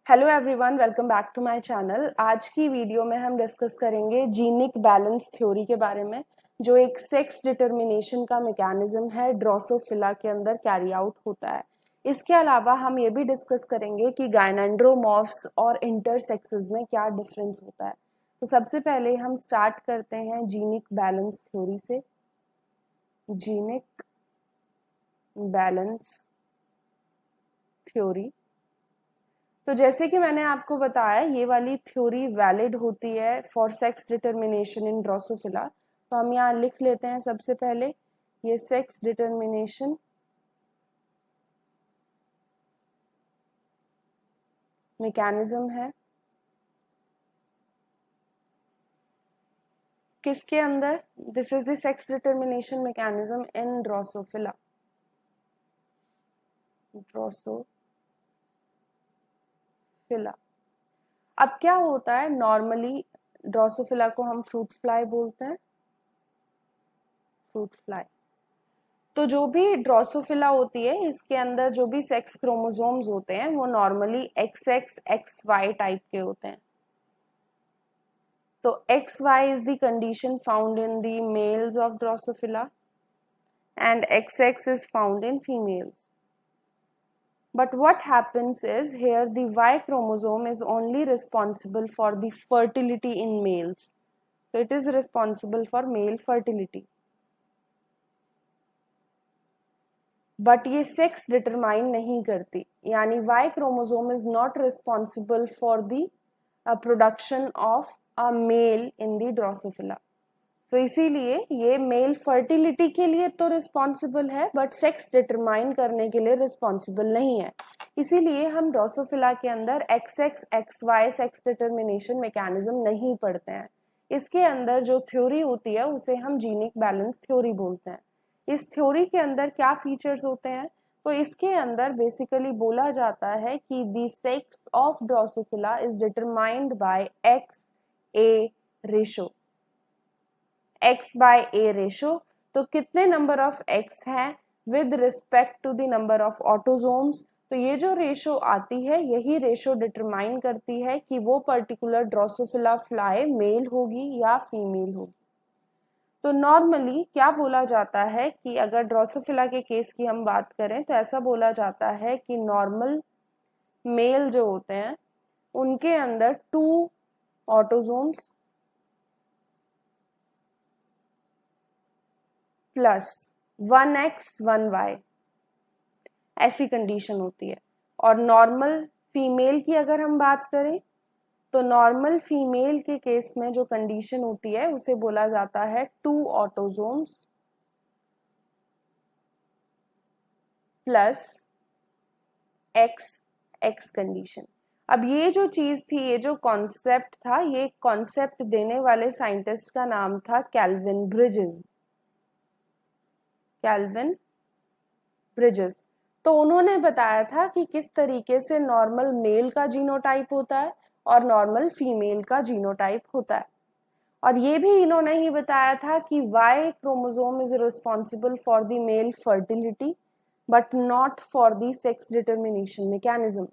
Hello everyone, welcome back to my channel. आज की video में हम डिस्कस करेंगे जीनिक बैलेंस थ्योरी के बारे में, जो एक सेक्स डिटर्मिनेशन का मैकेनिज्म है ड्रोसोफिला के अंदर कैरी आउट होता है। इसके अलावा हम ये भी डिस्कस करेंगे कि गायनेंड्रोमॉर्फ्स और इंटरसेक्सेस में क्या डिफरेंस होता है। तो सबसे पहले हम स्टार्ट करते हैं जीनिक बैलेंस थ्योरी से। जीनिक बैलेंस थ्योरी, तो जैसे कि मैंने आपको बताया, ये वाली थ्योरी वैलिड होती है for sex determination in Drosophila. तो हम यहाँ लिख लेते हैं सबसे पहले, ये सेक्स डिटर्मिनेशन मैकेनिज्म है। किसके अंदर? This is the sex determination mechanism in Drosophila. Drosophila. अब क्या होता है, नॉर्मली ड्रोसोफिला को हम फ्रूट फ्लाई बोलते हैं। Fruit fly. तो जो भी ड्रोसोफिला होती है, इसके अंदर जो भी सेक्स क्रोमोसोम्स होते हैं वो नॉर्मली XX XY टाइप के होते हैं। तो XY is the condition found in the males of Drosophila and XX is found in females. But what happens is, here the Y chromosome is only responsible for the fertility in males. So it is responsible for male fertility. But ये sex determine नहीं करती, यानी Y chromosome is not responsible for the production of a male in the Drosophila. So इसीलिए ये mail fertility के लिए तो responsible है, बट सेक्स डिटरमाइन करने के लिए रिस्पॉन्सिबल नहीं है। इसीलिए हम ड्रोसोफिला के अंदर XX XY sex determination mechanism नहीं पढ़ते हैं। इसके अंदर जो थ्योरी होती है उसे हम जीनिक बैलेंस थ्योरी बोलते हैं। इस थ्योरी के अंदर क्या फीचर्स होते हैं? तो इसके अंदर बेसिकली बोला जाता है कि the sex of drosophila is determined by XA ratio. X/A ratio. तो कितने नंबर ऑफ X हैं with respect to the number of autosomes. तो ये जो रेशो आती है, यही रेशो डिटरमाइन करती है कि वो पर्टिकुलर ड्रोसोफिला फ्लाई मेल होगी या फीमेल होगी। तो नॉर्मली क्या बोला जाता है कि अगर ड्रोसोफिला के केस की हम बात करें तो ऐसा बोला जाता है कि नॉर्मल मेल जो होते हैं उनके अंदर 2 ऑटोजोम्स प्लस 1X 1Y ऐसी कंडीशन होती है। और नॉर्मल फीमेल की अगर हम बात करें तो नॉर्मल फीमेल के केस में जो कंडीशन होती है उसे बोला जाता है 2 ऑटोजोम्स प्लस XX कंडीशन। अब ये जो चीज थी, ये जो कॉन्सेप्ट था, ये कॉन्सेप्ट देने वाले साइंटिस्ट का नाम था कैल्विन ब्रिजेस। Kelvin bridges. तो उन्होंने बताया था कि किस तरीके से नॉर्मल मेल का जीनोटाइप होता है और नॉर्मल फीमेल का जीनोटाइप होता है। और ये भी इन्होंने ही बताया था कि Y chromosome is responsible for the mail fertility but not for the sex determination mechanism.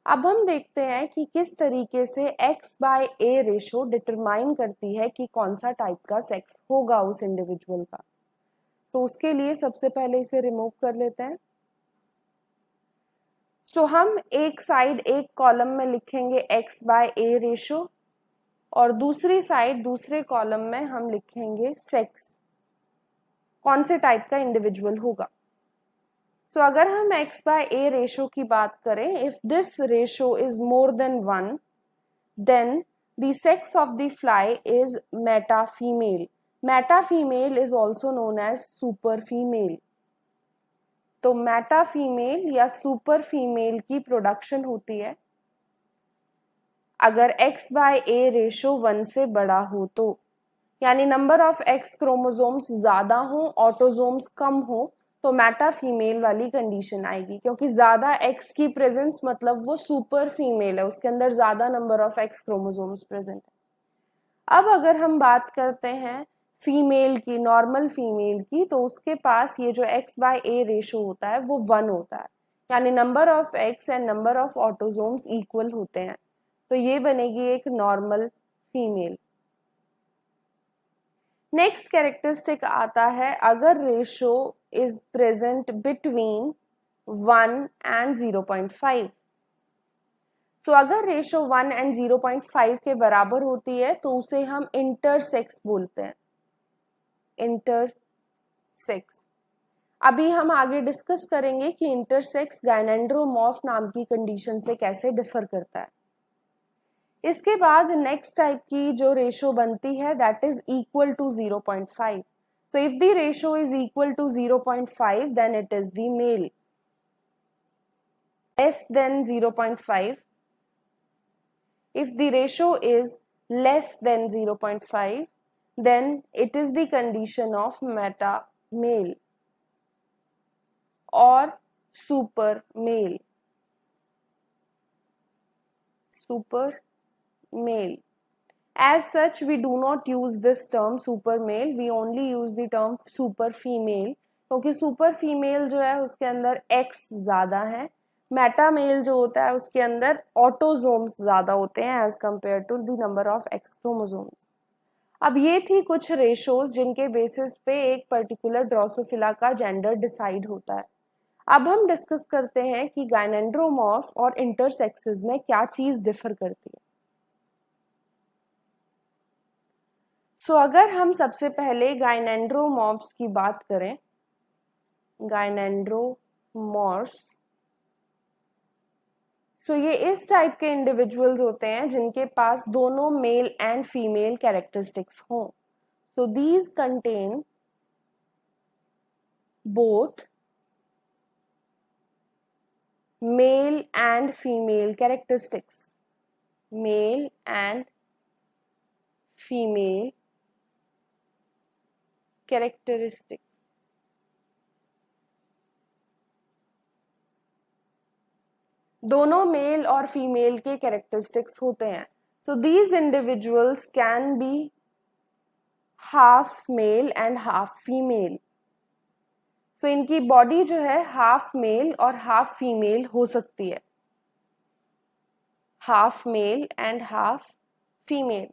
अब हम देखते हैं कि किस तरीके से X/A रेशो डिटरमाइन करती है कि कौन सा टाइप का सेक्स होगा उस इंडिविजुअल का। तो उसके लिए सबसे पहले इसे रिमूव कर लेते हैं। सो हम एक साइड एक कॉलम में लिखेंगे X/A रेशो और दूसरी साइड दूसरे कॉलम में हम लिखेंगे सेक्स, कौन से टाइप का इंडिविजुअल होगा। सो अगर हम X/A रेशो की बात करें, if this ratio is more than 1 then the sex of the fly is meta female. Meta female is also known as super female. तो मेटा फीमेल या सुपर फीमेल की प्रोडक्शन होती है अगर X/A रेशो 1 से बड़ा हो, तो यानी नंबर ऑफ X क्रोमोसोम्स ज्यादा हो, ऑटोजोम्स कम हो, तो मेटा फीमेल वाली कंडीशन आएगी। क्योंकि ज्यादा X की प्रेजेंस मतलब वो सुपर फीमेल है, उसके अंदर ज्यादा number of X chromosomes present है। अब अगर हम बात करते हैं फीमेल की, नॉर्मल फीमेल की, तो उसके पास ये जो X/A रेशो होता है वो 1 होता है। यानी number of x and number of autosomes equal होते हैं, तो ये बनेगी एक नॉर्मल फीमेल। नेक्स्ट कैरेक्टरिस्टिक आता है अगर ratio is present between 1 and 0.5। तो अगर रेशो 1 एंड 0.5 के बराबर होती है तो उसे हम इंटरसेक्स बोलते हैं, इंटरसेक्स। अभी हम आगे डिस्कस करेंगे कि इंटरसेक्स गायनेंड्रोमॉर्फ नाम की कंडीशन से कैसे डिफर करता है। इसके बाद नेक्स्ट टाइप की जो रेशो बनती है that is equal to 0.5। So if the ratio is equal to 0.5 then it is the male. Less than 0.5, if the ratio is less than 0.5 then it is the condition of meta male or super male, super male. As such we do not use this term super male, we only use the term super female, क्योंकि super female जो है उसके अंदर x ज्यादा है, Meta mail जो होता है उसके अंदर ऑटोजोम्स ज्यादा होते हैं as compare to the number of x chromosomes. अब ये थी कुछ रेशोज जिनके बेसिस पे एक पर्टिकुलर ड्रोसोफिला का जेंडर डिसाइड होता है। अब हम डिस्कस करते हैं कि गायनेंड्रोमॉर्फ और इंटरसेक्सेस में क्या चीज डिफर करती है। सो अगर हम सबसे पहले गायनेंड्रोमॉर्फ्स की बात करें, गायनेंड्रोमॉर्फ्स, सो ये इस टाइप के इंडिविजुअल्स होते हैं जिनके पास दोनों मेल एंड फीमेल कैरेक्टरिस्टिक्स हों। So these contain both male and female characteristics, male and female characteristics. दोनों मेल और फीमेल के कैरेक्टरिस्टिक्स होते हैं। So these individuals can be half male and half female. So इनकी बॉडी जो है half male और हाफ फीमेल हो सकती है, half male and half female.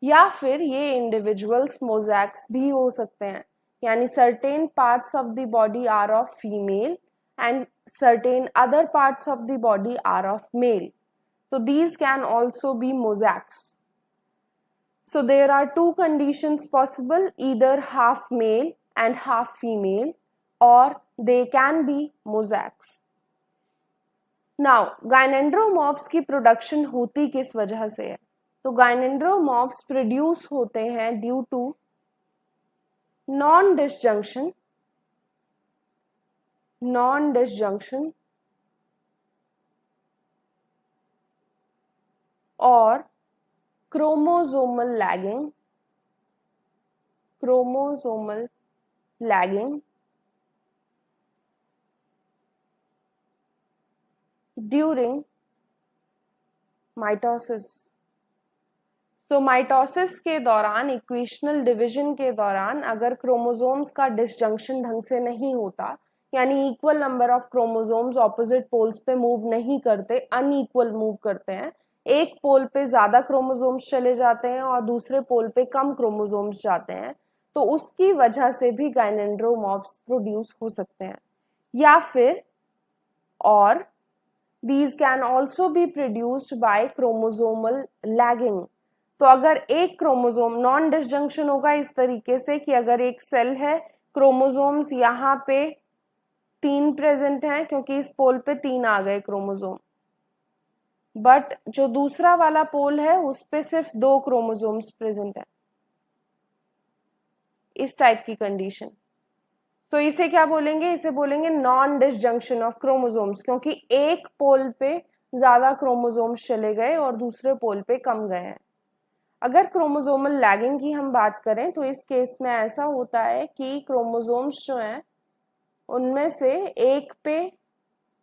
या फिर ये इंडिविजुअल्स मोजैक्स भी हो सकते हैं, यानी certain parts of the body are of female and certain other parts of the body are of male. So these can also be mosaics. So there are two conditions possible, either half male and half female or they can be mosaics. Now gynandromorphs की production होती किस वजह से है? तो gynandromorphs produce होते हैं due to non-disjunction और chromosomal lagging during mitosis। तो माइटोसिस के दौरान, इक्वेशनल डिवीजन के दौरान अगर क्रोमोसोम्स का डिसजंक्शन ढंग से नहीं होता, यानी equal number of chromosomes opposite poles पे मूव नहीं करते, अनइक्वल मूव करते हैं, एक पोल पे ज्यादा क्रोमोसोम्स चले जाते हैं और दूसरे पोल पे कम क्रोमोसोम्स जाते हैं, तो उसकी वजह से भी गायनेंड्रोमॉर्फ्स प्रोड्यूस हो सकते हैं। या फिर और these can also be produced by chromosomal lagging। तो अगर एक क्रोमोसोम, नॉन डिसजंक्शन होगा इस तरीके से कि अगर एक सेल है, क्रोमोसोम्स यहाँ पे 3 प्रेजेंट हैं क्योंकि इस पोल पे 3 आ गए क्रोमोसोम, बट जो दूसरा वाला पोल है उस पे सिर्फ 2 क्रोमोसोम्स प्रेजेंट है, इस टाइप की कंडीशन। तो इसे क्या बोलेंगे? इसे बोलेंगे नॉन डिसजंक्शन ऑफ क्रोमोसोम्स, क्योंकि एक पोल पे ज्यादा क्रोमोसोम्स चले गए और दूसरे पोल पे कम गए हैं। अगर क्रोमोसोमल लैगिंग की हम बात करें तो इस केस में ऐसा होता है कि क्रोमोसोम्स जो हैं उनमें से एक पे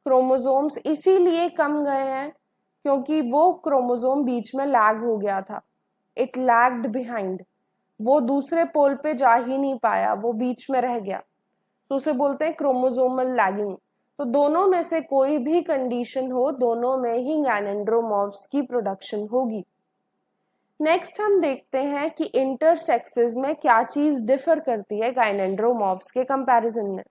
क्रोमोसोम्स इसीलिए कम गए हैं क्योंकि वो क्रोमोसोम बीच में लैग हो गया था, इट लैग्ड बिहाइंड, वो दूसरे पोल पे जा ही नहीं पाया, वो बीच में रह गया, तो उसे बोलते हैं क्रोमोसोमल लैगिंग। तो दोनों में से कोई भी कंडीशन हो, दोनों में ही गैनेंड्रोमॉर्फ्स की प्रोडक्शन होगी। नेक्स्ट हम देखते हैं कि इंटरसेक्सेस में क्या चीज डिफर करती है गाइनेंड्रोमॉर्फ्स के कंपैरिजन में।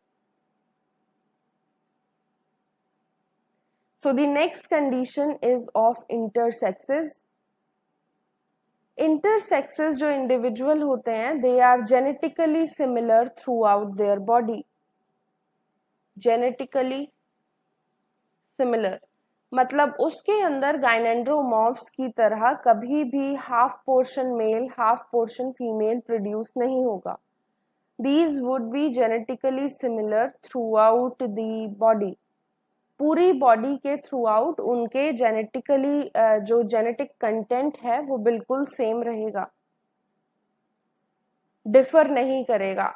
So the next condition is of intersexes. Intersexes जो इंडिविजुअल होते हैं, they are genetically similar throughout their body. Genetically similar मतलब उसके अंदर गाइनेंड्रोमॉर्फ्स की तरह कभी भी half portion male half portion female produce नहीं होगा। These would be genetically similar throughout the body. पूरी बॉडी के थ्रू आउट उनके जेनेटिकली जो जेनेटिक कंटेंट है वो बिल्कुल सेम रहेगा, डिफर नहीं करेगा।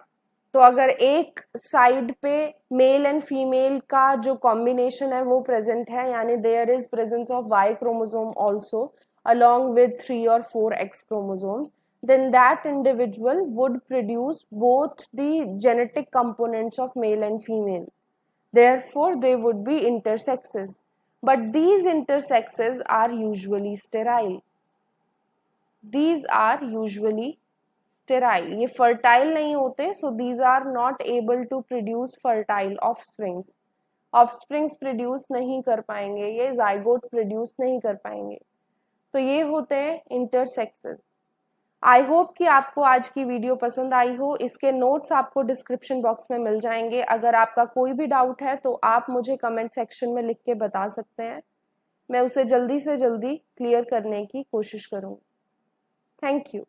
तो अगर एक साइड पे मेल एंड फीमेल का जो कॉम्बिनेशन है वो प्रेजेंट है, यानी there is presence of Y chromosome also along with 3 or 4 X chromosomes, then that individual would produce both the genetic components of male and female. Therefore, they would be intersexes. But these intersexes are usually sterile. These are usually sterile. ये fertile नहीं होते, so these are not able to produce fertile offsprings. Offsprings produce नहीं कर पाएंगे, ये zygote produce नहीं कर पाएंगे। तो ये होते हैं intersexes. आई होप कि आपको आज की वीडियो पसंद आई हो। इसके नोट्स आपको डिस्क्रिप्शन बॉक्स में मिल जाएंगे। अगर आपका कोई भी डाउट है तो आप मुझे कमेंट सेक्शन में लिख के बता सकते हैं, मैं उसे जल्दी से जल्दी क्लियर करने की कोशिश करूँगी। Thank you.